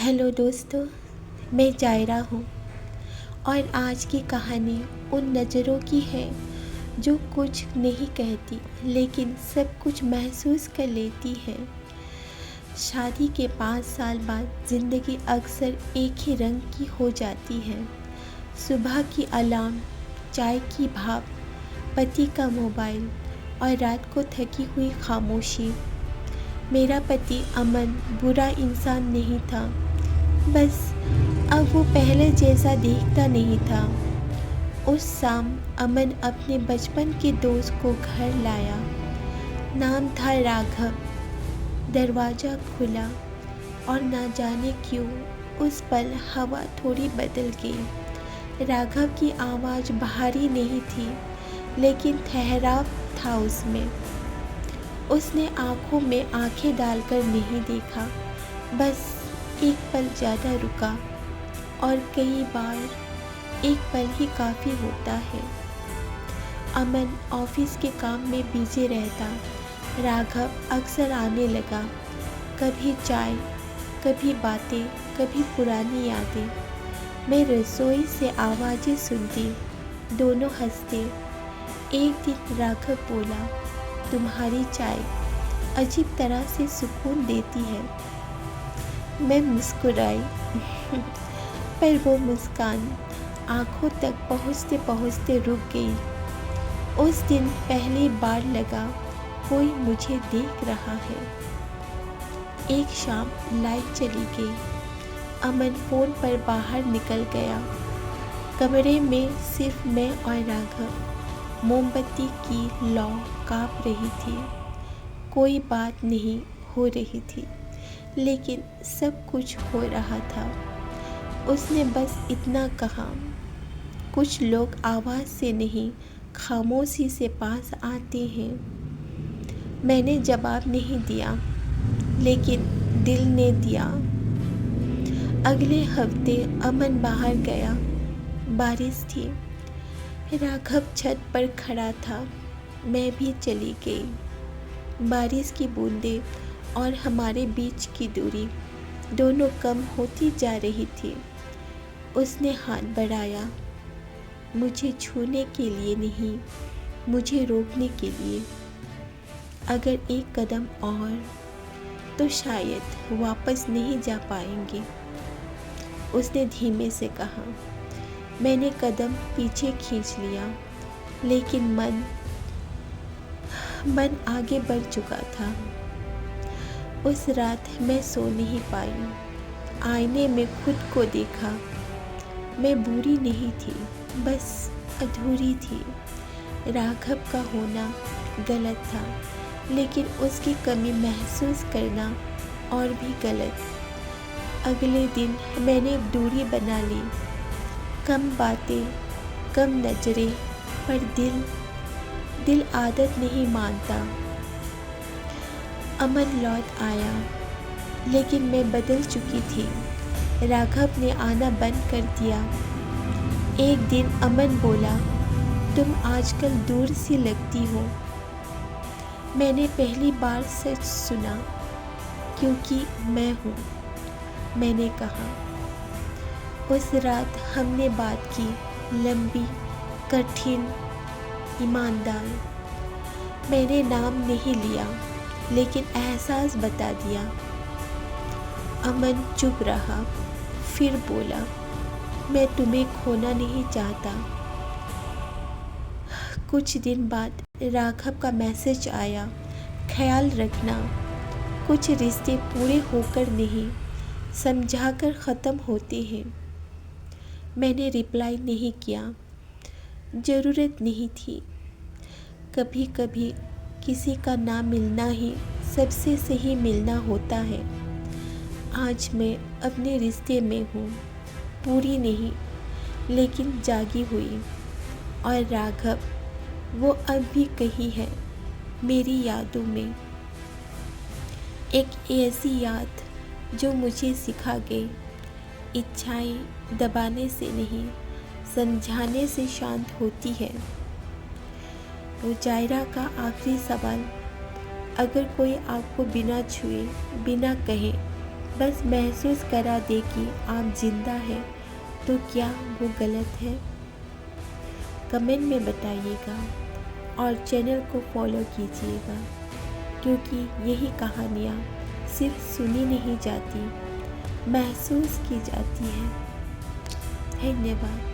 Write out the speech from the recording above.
Hello दोस्तों, मैं जायरा हूँ और आज की कहानी उन नज़रों की है जो कुछ नहीं कहती लेकिन सब कुछ महसूस कर लेती है। शादी के 5 साल बाद ज़िंदगी अक्सर एक ही रंग की हो जाती है। सुबह की अलार्म, चाय की भाप, पति का मोबाइल और रात को थकी हुई खामोशी। मेरा पति अमन बुरा इंसान नहीं था, बस अब वो पहले जैसा दिखता नहीं था। उस शाम अमन अपने बचपन के दोस्त को घर लाया। नाम था राघव। दरवाज़ा खुला और ना जाने क्यों उस पल हवा थोड़ी बदल गई। राघव की आवाज़ भारी नहीं थी, लेकिन ठहराव था उसमें। उसने आँखों में आँखें डालकर नहीं देखा, बस एक पल ज़्यादा रुका। और कई बार एक पल ही काफ़ी होता है। अमन ऑफिस के काम में बिजी रहता। राघव अक्सर आने लगा, कभी चाय, कभी बातें, कभी पुरानी यादें। मैं रसोई से आवाज़ें सुनती, दोनों हंसते। एक दिन राघव बोला, तुम्हारी चाय अजीब तरह से सुकून देती है। मैं मुस्कुराई पर वो मुस्कान आंखों तक पहुँचते पहुँचते रुक गई। उस दिन पहली बार लगा कोई मुझे देख रहा है। एक शाम लाइट चली गई। अमन फ़ोन पर बाहर निकल गया। कमरे में सिर्फ मैं और राघव। मोमबत्ती की लौ काँप रही थी। कोई बात नहीं हो रही थी, लेकिन सब कुछ हो रहा था। उसने बस इतना कहा, कुछ लोग आवाज़ से नहीं, खामोशी से पास आते हैं। मैंने जवाब नहीं दिया, लेकिन दिल ने दिया। अगले हफ्ते अमन बाहर गया। बारिश थी। राघव छत पर खड़ा था। मैं भी चली गई। बारिश की बूंदें और हमारे बीच की दूरी दोनों कम होती जा रही थी। उसने हाथ बढ़ाया, मुझे छूने के लिए नहीं, मुझे रोकने के लिए। अगर एक कदम और, तो शायद वापस नहीं जा पाएंगे। उसने धीमे से कहा। मैंने कदम पीछे खींच लिया, लेकिन मन आगे बढ़ चुका था। उस रात मैं सो नहीं पाई। आईने में खुद को देखा। मैं बुरी नहीं थी, बस अधूरी थी। राघव का होना गलत था, लेकिन उसकी कमी महसूस करना और भी गलत। अगले दिन मैंने दूरी बना ली। कम बातें, कम नजरें, पर दिल आदत नहीं मानता। अमन लौट आया, लेकिन मैं बदल चुकी थी। राघव ने आना बंद कर दिया। एक दिन अमन बोला, तुम आजकल दूर सी लगती हो। मैंने पहली बार सच सुना, क्योंकि मैं हूँ, मैंने कहा। उस रात हमने बात की, लंबी, कठिन, ईमानदार। मैंने नाम नहीं लिया, लेकिन एहसास बता दिया। अमन चुप रहा, फिर बोला, मैं तुम्हें खोना नहीं चाहता। कुछ दिन बाद राघव का मैसेज आया, ख्याल रखना। कुछ रिश्ते पूरे होकर नहीं, समझाकर ख़त्म होते हैं। मैंने रिप्लाई नहीं किया, ज़रूरत नहीं थी। कभी कभी किसी का ना मिलना ही सबसे सही मिलना होता है। आज मैं अपने रिश्ते में हूँ, पूरी नहीं, लेकिन जागी हुई। और राघव, वो अब भी कहीं है, मेरी यादों में। एक ऐसी याद जो मुझे सिखा गई, इच्छाएं दबाने से नहीं, समझाने से शांत होती है। तो जायरा का आखिरी सवाल, अगर कोई आपको बिना छुए, बिना कहे, बस महसूस करा दे कि आप जिंदा हैं, तो क्या वो गलत है? कमेंट में बताइएगा और चैनल को फॉलो कीजिएगा, क्योंकि यही कहानियाँ सिर्फ सुनी नहीं जाती, महसूस की जाती है। धन्यवाद।